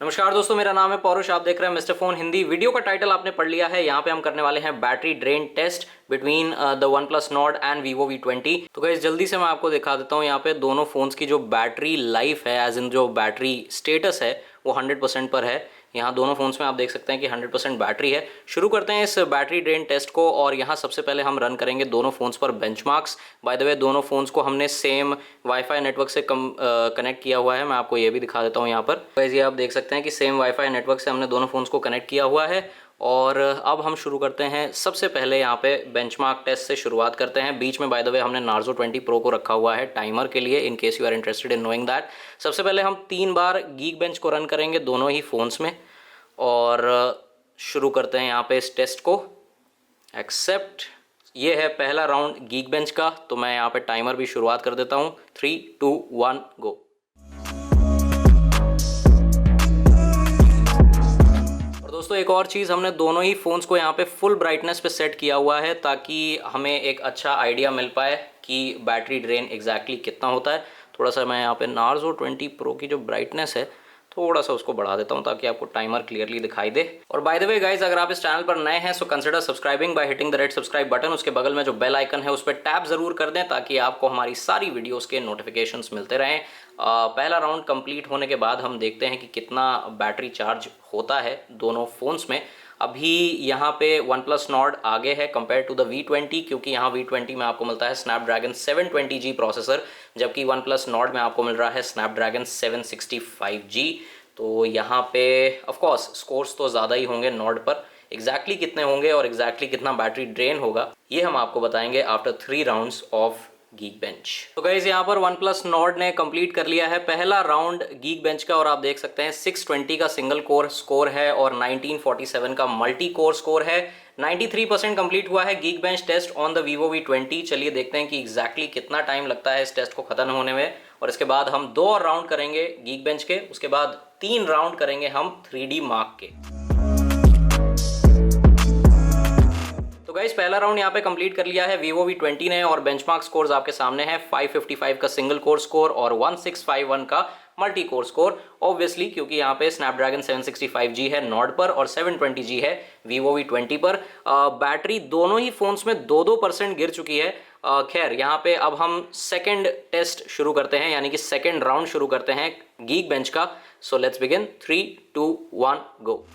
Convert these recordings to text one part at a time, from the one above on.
नमस्कार दोस्तों, मेरा नाम है पौरुष। आप देख रहे हैं मिस्टर फोन हिंदी। वीडियो का टाइटल आपने पढ़ लिया है। यहाँ पे हम करने वाले हैं battery drain test between the OnePlus Nord and Vivo V20। तो गाइस जल्दी से मैं आपको दिखा देता हूँ यहाँ पे दोनों फोन्स की जो बैटरी लाइफ है, एज इन जो बैटरी स्टेटस है वो 100% पर है। यहाँ दोनों फोन्स में आप देख सकते हैं कि 100% बैटरी है। शुरू करते हैं इस बैटरी ड्रेन टेस्ट को और यहाँ सबसे पहले हम रन करेंगे दोनों फोन्स पर बेंचमार्क्स। बाय द वे दोनों फोन्स को हमने सेम वाईफाई नेटवर्क से कनेक्ट किया हुआ है। मैं आपको ये भी दिखा देता हूँ यहाँ पर। गाइस ये आप देख सकते हैं कि सेम वाईफाई नेटवर्क से हमने दोनों फोन्स को कनेक्ट किया हुआ है। और अब हम शुरू करते हैं। सबसे पहले यहाँ पे बेंचमार्क टेस्ट से शुरुआत करते हैं। बीच में बाय द वे हमने नार्जो 20 प्रो को रखा हुआ है टाइमर के लिए, in case you are interested in knowing that. सबसे पहले हम 3 बार गीक बेंच को रन करेंगे दोनों ही फोन्स में और शुरू करते हैं यहाँ पे इस टेस्ट को। एक्सेप्ट। ये है पहला राउंड गीक बेंच का, तो मैं यहाँ पे टाइमर भी शुरुआत कर देता हूँ। 3, 2, 1 गो। और दोस्तों एक और चीज़, हमने दोनों ही फ़ोन्स को यहाँ पे फुल ब्राइटनेस पे सेट किया हुआ है ताकि हमें एक अच्छा आइडिया मिल पाए कि बैटरी ड्रेन एग्जैक्टली कितना होता है। थोड़ा सा मैं यहाँ पे नार्जो 20 प्रो की जो ब्राइटनेस है थोड़ा सा उसको बढ़ा देता हूँ ताकि आपको टाइमर क्लियरली दिखाई दे। और बाय द वे गाइज, अगर आप इस चैनल पर नए हैं so consider subscribing by hitting the red subscribe button. उसके बगल में जो बेल आइकन है उस पर टैप जरूर कर दें ताकि आपको हमारी सारी वीडियोस के नोटिफिकेशंस मिलते रहें। पहला राउंड कंप्लीट होने के बाद हम देखते हैं कि कितना बैटरी चार्ज होता है दोनों फोन्स में। अभी यहाँ पे वन प्लस नॉर्ड आगे है कंपेयर टू द V20, क्योंकि यहाँ V20 में आपको मिलता है स्नैपड्रैगन 720G प्रोसेसर, जबकि वन प्लस नॉर्ड में आपको मिल रहा है स्नैपड्रैगन 765G। तो यहाँ पे ऑफ कोर्स स्कोर्स तो ज़्यादा ही होंगे नॉर्ड पर। एग्जैक्टली कितने होंगे और एग्जैक्टली कितना बैटरी ड्रेन होगा ये हम आपको बताएंगे after 3 rounds of geek bench. तो गाइस यहाँ पर वन प्लस नॉर्ड ने कंप्लीट कर लिया है पहला राउंड गीक बेंच का और आप देख सकते हैं 620 का सिंगल कोर स्कोर है और 1947 का मल्टी कोर स्कोर है। 93% कंप्लीट हुआ है Geekbench test on the Vivo V20। चलिए देखते हैं कि एग्जैक्टली कितना टाइम लगता है इस टेस्ट को खत्म होने में। और इसके बाद हम 2 और राउंड करेंगे गीक बेंच के, उसके बाद 3 राउंड करेंगे हम 3D मार्क के। तो गाइस पहला राउंड यहाँ पे कंप्लीट कर लिया है वीवो V20 ने और बेंचमार्क स्कोर्स आपके सामने हैं। 555 का सिंगल कोर स्कोर और 1651 का मल्टी कोर स्कोर। ऑब्वियसली क्योंकि यहाँ पे स्नैपड्रैगन 765G है नॉर्ड पर और 720G है वीवो V20 पर। बैटरी दोनों ही फोन्स में 2-2% गिर चुकी है। खैर यहाँ पे अब हम सेकेंड टेस्ट शुरू करते हैं, यानी कि सेकेंड राउंड शुरू करते हैं गीक बेंच का। So let's begin. 3, 2, 1 go.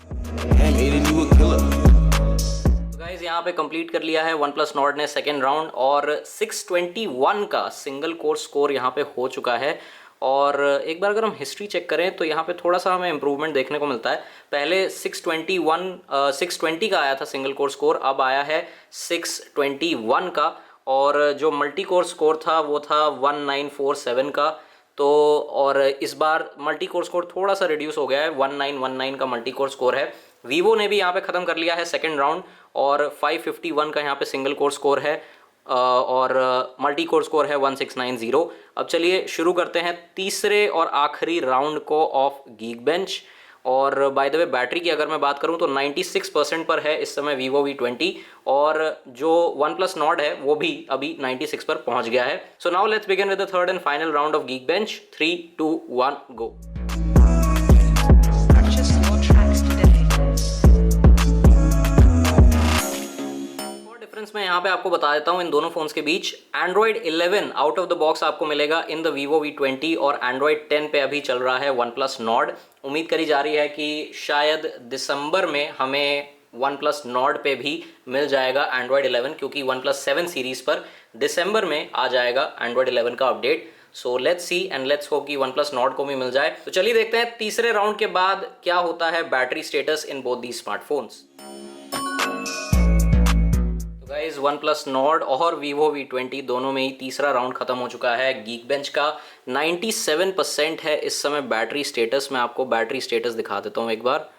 Guys यहाँ पे कंप्लीट कर लिया है वन प्लस नॉर्ड ने सेकेंड राउंड और 621 का सिंगल कोर स्कोर यहाँ पे हो चुका है। और एक बार अगर हम हिस्ट्री चेक करें तो यहाँ पे थोड़ा सा हमें इम्प्रूवमेंट देखने को मिलता है। पहले 620 का आया था सिंगल कोर स्कोर, अब आया है 621 का। और जो मल्टी कोर स्कोर था वो था 1947 का। तो और इस बार मल्टी कोर स्कोर थोड़ा सा रिड्यूस हो गया है, 1919 का मल्टी कोर स्कोर है। वीवो ने भी यहाँ पे ख़त्म कर लिया है सेकेंड राउंड और 551 का यहाँ पे सिंगल कोर स्कोर है और मल्टी कोर स्कोर है 1690। अब चलिए शुरू करते हैं तीसरे और आखिरी राउंड को ऑफ गीक बेंच। और बाय द वे बैटरी की अगर मैं बात करूं तो 96% पर है इस समय वीवो V20 और जो वन प्लस नॉर्ड है वो भी अभी 96 पर पहुंच गया है। So now let's begin with the third and final round of geek bench. 3, 2, 1 गो। मैं यहाँ पे आपको बता देता हूँ इन दोनों फोन्स के बीच। Android 11 out of the box आपको मिलेगा इन द वीवो V20 और Android 10 पे अभी चल रहा है वन प्लस नॉर्ड। उम्मीद करी जा रही है कि शायद दिसंबर में हमें वन प्लस नॉर्ड पे भी मिल जाएगा Android 11, क्योंकि वन प्लस 7 सीरीज पर दिसंबर में आ जाएगा Android 11 का update. So let's C and let's hope कि वन प्लस नॉर्ड को भी मिल जाए। तो चलिए देखते हैं तीसरे राउंड के बाद क्या होता है battery status in both the smartphones. Guys one plus Nord और वीवो V20 दोनों में ही तीसरा राउंड खत्म हो चुका है गीक बेंच का। 97% है इस समय बैटरी स्टेटस। मैं आपको बैटरी स्टेटस दिखा देता हूँ एक बार।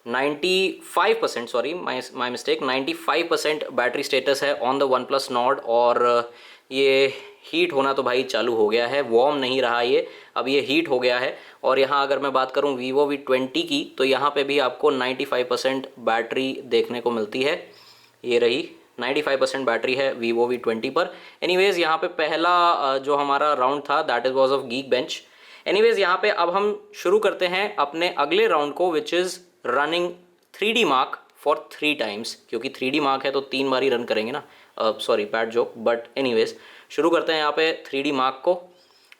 95%, sorry my mistake, 95% battery status है on the OnePlus Nord. और ये हीट होना तो भाई चालू हो गया है, वार्म नहीं रहा ये, अब ये हीट हो गया है। और यहाँ अगर मैं बात करूँ वीवो V20 की तो यहाँ पे भी आपको 95% बैटरी देखने को मिलती है। ये रही 95% बैटरी है वीवो V20 पर। एनीवेज यहाँ पे पहला जो हमारा राउंड था that is was of geek bench. Anyways यहाँ पे अब हम शुरू करते हैं अपने अगले राउंड को, which is running 3D mark for 3 times, क्योंकि 3D मार्क है तो 3 बार ही रन करेंगे ना। Sorry bad joke, but anyways शुरू करते हैं यहाँ पे 3D मार्क को।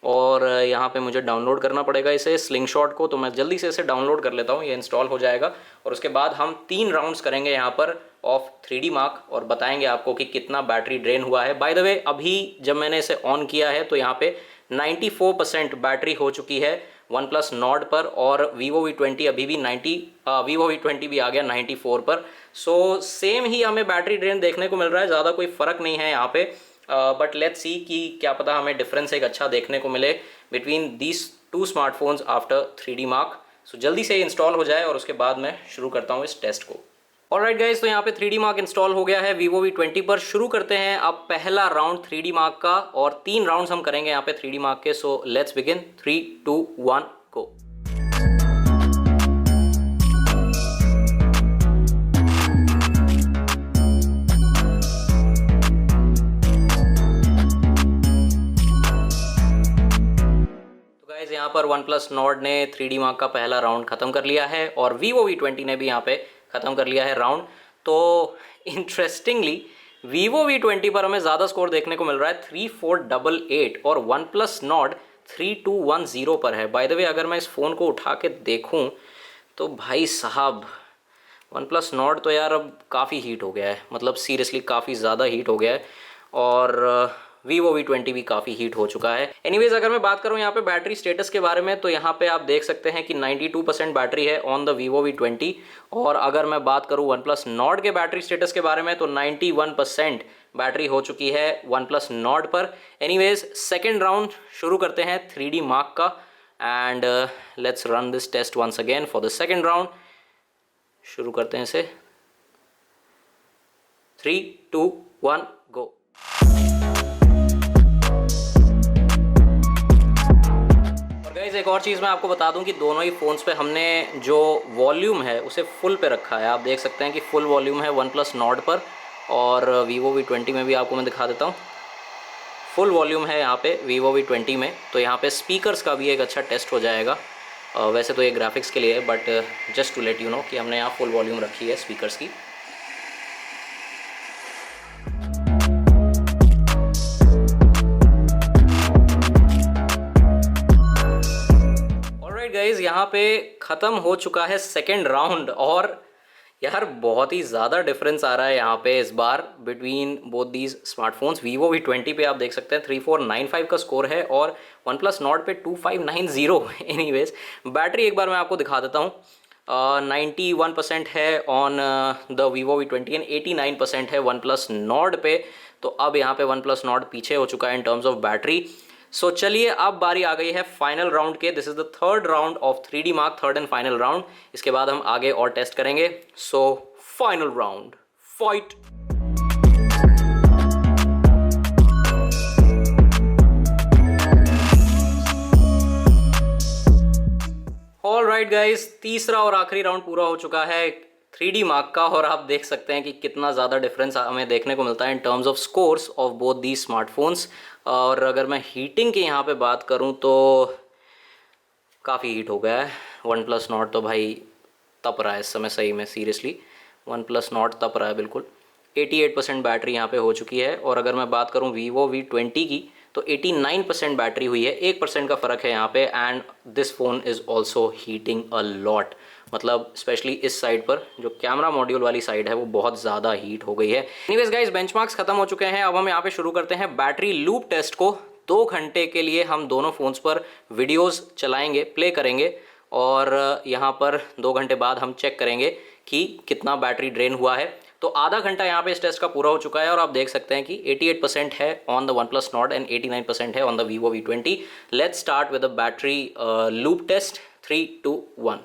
और यहाँ पे मुझे डाउनलोड करना पड़ेगा इसे स्लिंगशॉट को, तो मैं जल्दी से इसे डाउनलोड कर लेता हूँ, ये इंस्टॉल हो जाएगा। और उसके बाद हम 3 राउंड्स करेंगे यहाँ पर ऑफ 3D मार्क और बताएंगे आपको कि कितना बैटरी ड्रेन हुआ है। बाय द वे अभी जब मैंने इसे ऑन किया है तो यहाँ पे 94% बैटरी हो चुकी है OnePlus Nord पर, और Vivo V20 अभी भी Vivo V20 भी आ गया 94 पर। सो सेम ही हमें बैटरी ड्रेन देखने को मिल रहा है, ज़्यादा कोई फ़र्क नहीं है यहाँ पे। बट लेट्स सी कि क्या पता हमें डिफरेंस एक अच्छा देखने को मिले between these 2 smartphones after 3D mark. So जल्दी से इंस्टॉल हो जाए और उसके बाद मैं शुरू करता हूँ इस टेस्ट को। ऑलराइट गाइस, तो यहाँ पे 3D मार्क इंस्टॉल हो गया है Vivo V20 पर। शुरू करते हैं अब पहला राउंड 3D मार्क का, और 3 राउंड्स हम करेंगे यहाँ पे 3D मार्क के। सो लेट्स बिगिन, 3, 2, 1 गो। यहाँ पर OnePlus Nord ने 3D मार्क का पहला राउंड खत्म कर लिया है और Vivo V20 ने भी यहाँ पे ख़त्म कर लिया है राउंड। तो इंटरेस्टिंगली Vivo V20 पर हमें ज़्यादा स्कोर देखने को मिल रहा है 3488, और OnePlus Nord 3210 पर है। बाय द वे अगर मैं इस फ़ोन को उठा के देखूँ तो भाई साहब OnePlus Nord तो यार अब काफ़ी हीट हो गया है, मतलब सीरियसली काफ़ी ज़्यादा हीट हो गया है, और Vivo V20 भी काफ़ी हीट हो चुका है। एनीवेज अगर मैं बात करूं यहाँ पे बैटरी स्टेटस के बारे में, तो यहाँ पे आप देख सकते हैं कि 92% बैटरी है ऑन द Vivo V20, और अगर मैं बात करूं OnePlus Nord के बैटरी स्टेटस के बारे में तो 91% बैटरी हो चुकी है OnePlus Nord पर। एनीवेज सेकेंड राउंड शुरू करते हैं 3D मार्क का, and let's run this test once again for the second round. शुरू करते हैं इसे, 3, 2, 1 गो। एक और चीज़ मैं आपको बता दूं कि दोनों ही फ़ोन्स पे हमने जो वॉल्यूम है उसे फुल पे रखा है। आप देख सकते हैं कि फुल वॉल्यूम है OnePlus Nord पर, और Vivo V20 में भी आपको मैं दिखा देता हूं, फुल वॉल्यूम है यहाँ पे Vivo V20 में। तो यहाँ पे स्पीकर्स का भी एक अच्छा टेस्ट हो जाएगा। वैसे तो ये ग्राफिक्स के लिए है, but just to let you know कि हमने यहाँ फुल वॉल्यूम रखी है स्पीकर्स की। गाइज यहाँ पे ख़त्म हो चुका है सेकेंड राउंड, और यार बहुत ही ज़्यादा डिफरेंस आ रहा है यहाँ पे इस बार between both these smartphones. Vivo V20 पे आप देख सकते हैं 3495 का स्कोर है, और OnePlus Nord पे 2590। एनीवेज बैटरी एक बार मैं आपको दिखा देता हूँ। 91% है on the Vivo V20 and 89% है OnePlus Nord पे। तो अब यहाँ पे OnePlus Nord पीछे हो चुका है इन टर्म्स ऑफ बैटरी। सो चलिए अब बारी आ गई है फाइनल राउंड के। This is the third round of 3D mark, third and final round. इसके बाद हम आगे और टेस्ट करेंगे। So final round, fight. Alright guys, तीसरा और आखिरी राउंड पूरा हो चुका है 3D मार्क का, और आप देख सकते हैं कि कितना ज़्यादा डिफरेंस हमें देखने को मिलता है in terms of scores of both the smartphones. और अगर मैं हीटिंग की यहाँ पे बात करूँ तो काफ़ी हीट हो गया है। OnePlus Nord तो भाई तप रहा है इस समय, सही में सीरियसली OnePlus Nord तप रहा है बिल्कुल। 88% बैटरी यहाँ पे हो चुकी है, और अगर मैं बात करूँ Vivo V20 की तो 89% बैटरी हुई है, 1% का फ़र्क है यहाँ पे। And this phone is also heating a lot, मतलब स्पेशली इस साइड पर जो कैमरा मॉड्यूल वाली साइड है वो बहुत ज़्यादा हीट हो गई है। एनीवेज गाइस, बेंचमार्क्स खत्म हो चुके हैं। अब हम यहाँ पे शुरू करते हैं बैटरी लूप टेस्ट को। 2 घंटे के लिए हम दोनों फ़ोन्स पर वीडियोज़ चलाएँगे, प्ले करेंगे, और यहाँ पर 2 घंटे बाद हम चेक करेंगे कि कितना बैटरी ड्रेन हुआ है। तो आधा घंटा यहाँ पे इस टेस्ट का पूरा हो चुका है, और आप देख सकते हैं कि 88% है on the OnePlus Nord and 89% है on the Vivo V20। Let's start with the battery loop test. 3, 2, 1।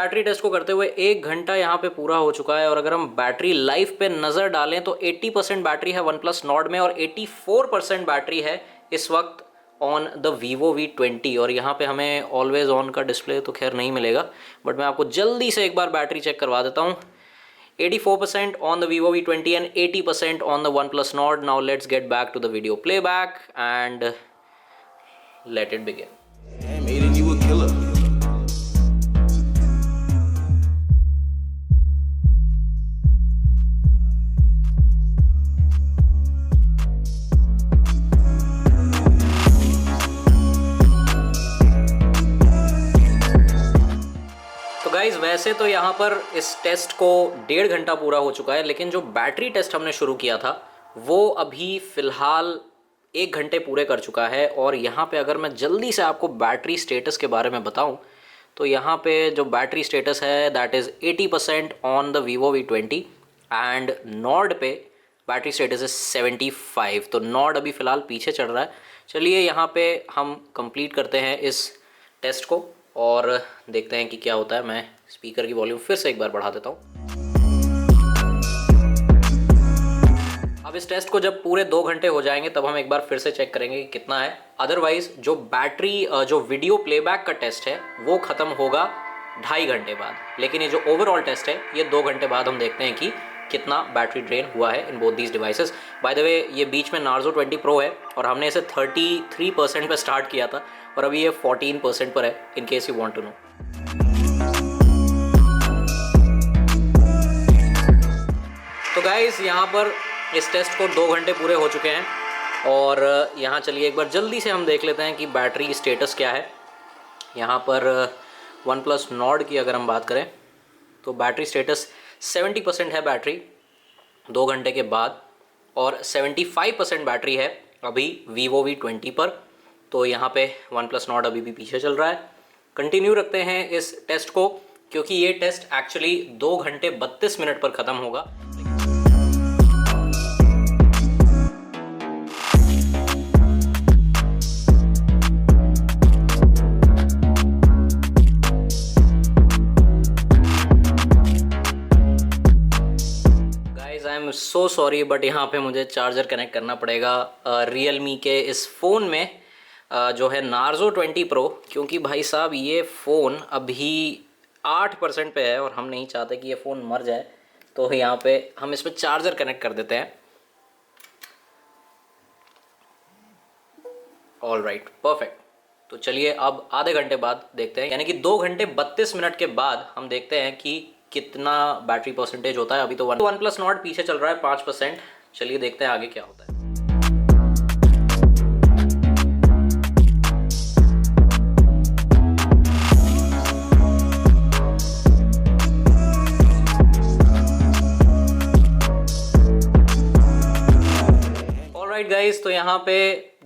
Battery test को करते हुए 1 घंटा यहाँ पे पूरा हो चुका है और अगर हम बैटरी लाइफ पे नज़र डालें तो 80% बैटरी है OnePlus Nord में और 84% बैटरी है इस वक्त ऑन द Vivo V20। और यहाँ पे हमें ऑलवेज ऑन का डिस्प्ले तो खैर नहीं मिलेगा, बट मैं आपको जल्दी से एक बार बैटरी चेक करवा देता हूँ। 84% on the Vivo V20 and 80% on the OnePlus Nord. Now let's get back to the video playback and let it begin. Damn, Aiden, you a killer. Guys वैसे तो यहाँ पर इस टेस्ट को 1.5 घंटा पूरा हो चुका है, लेकिन जो बैटरी टेस्ट हमने शुरू किया था वो अभी फ़िलहाल 1 घंटे पूरे कर चुका है। और यहाँ पे अगर मैं जल्दी से आपको बैटरी स्टेटस के बारे में बताऊँ तो यहाँ पे जो बैटरी स्टेटस है that is 80% on the Vivo V20 and Nord पे बैटरी स्टेटस इज 75। तो Nord अभी फ़िलहाल पीछे चढ़ रहा है। चलिए यहाँ पे हम कंप्लीट करते हैं इस टेस्ट को और देखते हैं कि क्या होता है। मैं स्पीकर की वॉल्यूम फिर से एक बार बढ़ा देता हूँ। अब इस टेस्ट को जब पूरे 2 घंटे हो जाएंगे तब हम एक बार फिर से चेक करेंगे कि कितना है। अदरवाइज जो बैटरी जो वीडियो प्लेबैक का टेस्ट है वो ख़त्म होगा 2.5 घंटे बाद, लेकिन ये जो ओवरऑल टेस्ट है ये 2 घंटे बाद हम देखते हैं कि कितना बैटरी ड्रेन हुआ है in both these devices. By the way ये बीच में Narzo 20 Pro है और हमने इसे 33% पे स्टार्ट किया था और अभी ये 14% पर है, in case you want to know. तो गाइस यहाँ पर इस टेस्ट को 2 घंटे पूरे हो चुके हैं और यहाँ चलिए एक बार जल्दी से हम देख लेते हैं कि बैटरी स्टेटस क्या है। यहाँ पर OnePlus Nord की अगर हम बात करें तो बैटरी स्टेटस 70% है बैटरी 2 घंटे के बाद और 75% बैटरी है अभी Vivo V20 पर। तो यहाँ पे OnePlus Nord अभी भी पीछे चल रहा है। कंटिन्यू रखते हैं इस टेस्ट को क्योंकि ये टेस्ट एक्चुअली 2 घंटे 32 मिनट पर ख़त्म होगा। सो सॉरी बट यहाँ पे मुझे चार्जर कनेक्ट करना पड़ेगा Realme के इस फ़ोन में जो है Narzo 20 Pro, क्योंकि भाई साहब ये फ़ोन अभी 8% पे है और हम नहीं चाहते कि ये फ़ोन मर जाए। तो यहाँ पे हम इसमें चार्जर कनेक्ट कर देते हैं। All right, perfect. तो चलिए अब आधे घंटे बाद देखते हैं, यानी कि 2 घंटे 32 मिनट के बाद हम देखते हैं कि कितना बैटरी परसेंटेज होता है। अभी तो OnePlus Nord पीछे चल रहा है 5%। चलिए देखते हैं आगे क्या होता है। ऑलराइट गाइस, तो यहाँ पे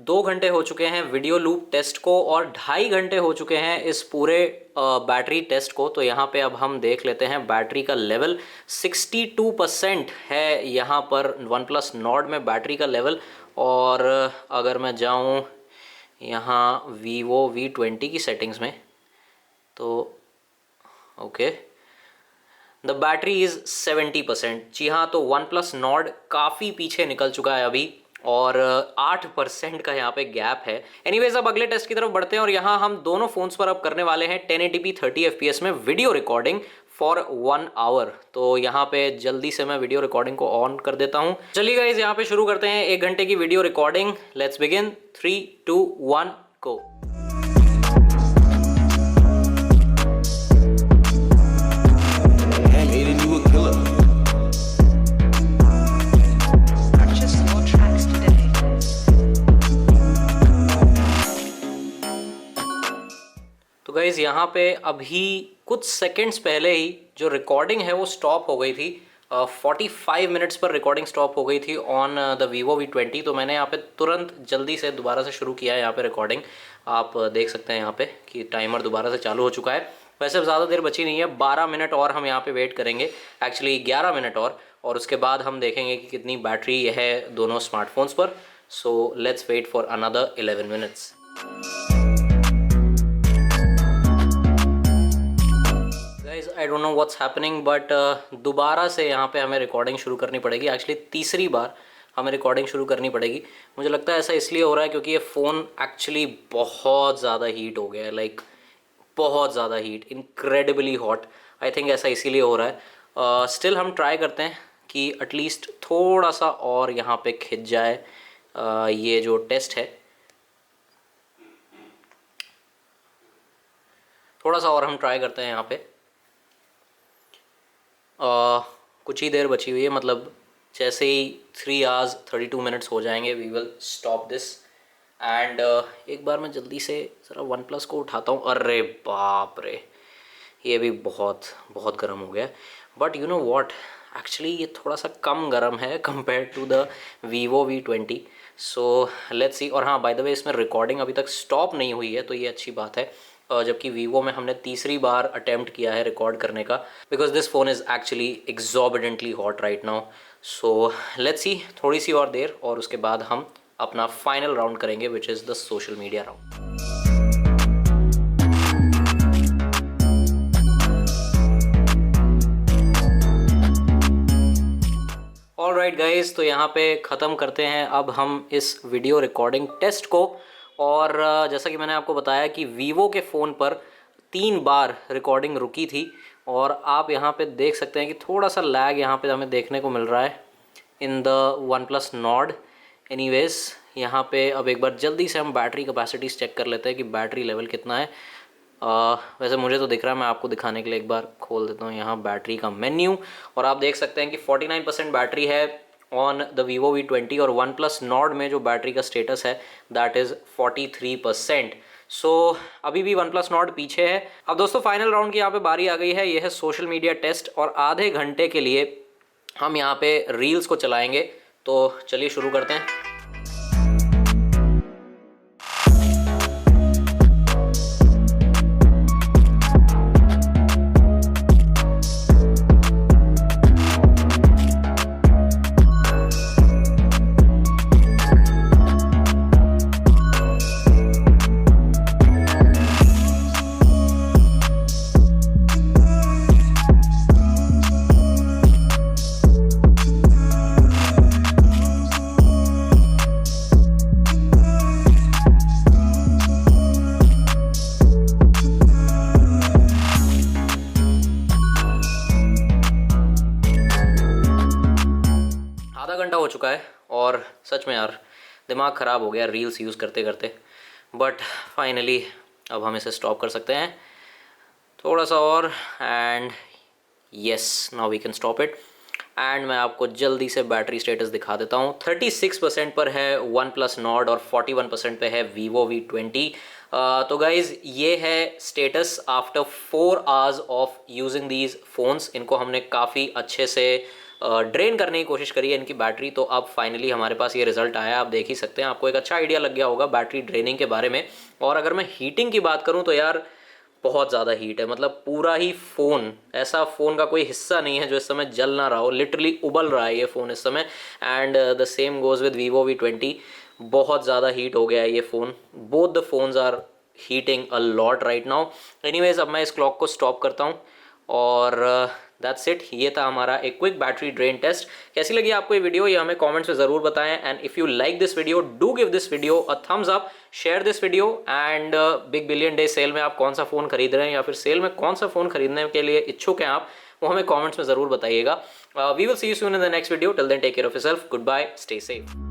2 घंटे हो चुके हैं वीडियो लूप टेस्ट को और 2.5 घंटे हो चुके हैं इस पूरे बैटरी टेस्ट को। तो यहाँ पे अब हम देख लेते हैं बैटरी का लेवल 62% है यहाँ पर OnePlus Nord में बैटरी का लेवल। और अगर मैं जाऊँ यहाँ Vivo V20 की सेटिंग्स में तो ओके द बैटरी इज़ 70%। जी हाँ, तो OnePlus Nord काफ़ी पीछे निकल चुका है अभी और 8% का यहाँ पे गैप है। एनीवेज अब अगले टेस्ट की तरफ बढ़ते हैं और यहाँ हम दोनों फ़ोन्स पर अब करने वाले हैं 1080p 30 fps में वीडियो रिकॉर्डिंग फॉर 1 आवर। तो यहाँ पे जल्दी से मैं वीडियो रिकॉर्डिंग को ऑन कर देता हूँ। चलिए गाइस यहाँ पे शुरू करते हैं 1 घंटे की वीडियो रिकॉर्डिंग। लेट्स बिगिन 3 2 1 गो। तो गाइज़ यहाँ पे अभी कुछ सेकंड्स पहले ही जो रिकॉर्डिंग है वो स्टॉप हो गई थी। 45 मिनट्स पर रिकॉर्डिंग स्टॉप हो गई थी ऑन द Vivo V20। तो मैंने यहाँ पे तुरंत जल्दी से दोबारा से शुरू किया है यहाँ पे रिकॉर्डिंग। आप देख सकते हैं यहाँ पे कि टाइमर दोबारा से चालू हो चुका है। वैसे ज़्यादा देर बची नहीं है, 12 मिनट और हम यहाँ पे वेट करेंगे, एक्चुअली 11 मिनट और उसके बाद हम देखेंगे कि कितनी बैटरी है दोनों स्मार्टफोन्स पर। So let's wait for another 11 minutes. I don't know what's happening but दोबारा से यहाँ पे हमें रिकॉर्डिंग शुरू करनी पड़ेगी। एक्चुअली तीसरी बार हमें रिकॉर्डिंग शुरू करनी पड़ेगी। मुझे लगता है ऐसा इसलिए हो रहा है क्योंकि ये फ़ोन एक्चुअली बहुत ज़्यादा हीट हो गया है, लाइक बहुत ज़्यादा heat, incredibly hot. I think ऐसा इसीलिए हो रहा है। स्टिल हम ट्राई करते हैं कि एटलीस्ट थोड़ा सा और यहाँ पे खिंच जाए ये जो टेस्ट है, थोड़ा सा और हम ट्राई करते हैं यहाँ पे। कुछ ही देर बची हुई है, मतलब जैसे ही 3 hours 32 minutes हो जाएंगे we will stop this. And एक बार मैं जल्दी से ज़रा OnePlus को उठाता हूँ। अरे बाप रे, ये भी बहुत बहुत गर्म हो गया। But you know what, actually ये थोड़ा सा कम गर्म है compare to the Vivo V20। So let's see. और हाँ, बाय द वे इसमें रिकॉर्डिंग अभी तक स्टॉप नहीं हुई है, तो ये अच्छी बात है। जबकि Vivo में हमने तीसरी बार अटेम्प्ट किया है रिकॉर्ड करने का, because this phone is actually exorbitantly hot right now. So let's सी, थोड़ी सी और देर और उसके बाद हम अपना फाइनल राउंड करेंगे which is the social media round. Alright guys, तो यहाँ पे ख़त्म करते हैं अब हम इस वीडियो रिकॉर्डिंग टेस्ट को। और जैसा कि मैंने आपको बताया कि Vivo के फ़ोन पर 3 बार रिकॉर्डिंग रुकी थी और आप यहाँ पे देख सकते हैं कि थोड़ा सा लैग यहाँ पे हमें देखने को मिल रहा है in the OnePlus Nord। Anyways, यहाँ पे अब एक बार जल्दी से हम बैटरी कैपेसिटीज़ चेक कर लेते हैं कि बैटरी लेवल कितना है। वैसे मुझे तो दिख रहा है, मैं आपको दिखाने के लिए एक बार खोल देता हूँ यहाँ बैटरी का मेन्यू, और आप देख सकते हैं कि 49% बैटरी है ऑन द Vivo V20 और OnePlus Nord में जो बैटरी का स्टेटस है दैट इज़ 43%। सो अभी भी OnePlus Nord पीछे है। अब दोस्तों फाइनल राउंड की यहाँ पे बारी आ गई है, ये है सोशल मीडिया टेस्ट, और आधे घंटे के लिए हम यहाँ पे रील्स को चलाएंगे। तो चलिए शुरू करते हैं। घंटा हो चुका है और सच में यार दिमाग ख़राब हो गया रील्स यूज़ करते करते। बट फाइनली अब हम इसे स्टॉप कर सकते हैं थोड़ा सा और, and yes, now we can stop it. And मैं आपको जल्दी से बैटरी स्टेटस दिखा देता हूँ। 36% पर है OnePlus Nord और 41% पे है Vivo V20। तो गाइज़ ये है status after 4 hours of using these phones. इनको हमने काफ़ी अच्छे से ड्रेन करने की कोशिश करी है इनकी बैटरी, तो अब फाइनली हमारे पास ये रिजल्ट आया। आप देख ही सकते हैं, आपको एक अच्छा आइडिया लग गया होगा बैटरी ड्रेनिंग के बारे में। और अगर मैं हीटिंग की बात करूं तो यार बहुत ज़्यादा हीट है, मतलब पूरा ही फ़ोन, ऐसा फ़ोन का कोई हिस्सा नहीं है जो इस समय जल ना रहा हो, लिटरली उबल रहा है ये फ़ोन इस समय। And the same goes with Vivo V20, बहुत ज़्यादा हीट हो गया है ये phone. Both the phones are heating a lot right now. Anyways, अब मैं इस क्लॉक को स्टॉप करता हूँ और दैट्स इट। ये था हमारा एक क्विक बैटरी ड्रेन टेस्ट। कैसी लगी आपको ये वीडियो, ये हमें कमेंट्स में ज़रूर बताएं। And if you like this video, do give this video a thumbs up, share this video. And Big Billion Day sale में आप कौन सा फ़ोन खरीद रहे हैं या फिर सेल में कौन सा फ़ोन खरीदने के लिए इच्छुक हैं आप, वो हमें कमेंट्स में ज़रूर बताइएगा। We will see you soon in the next video. Till then take care of yourself, goodbye, stay safe.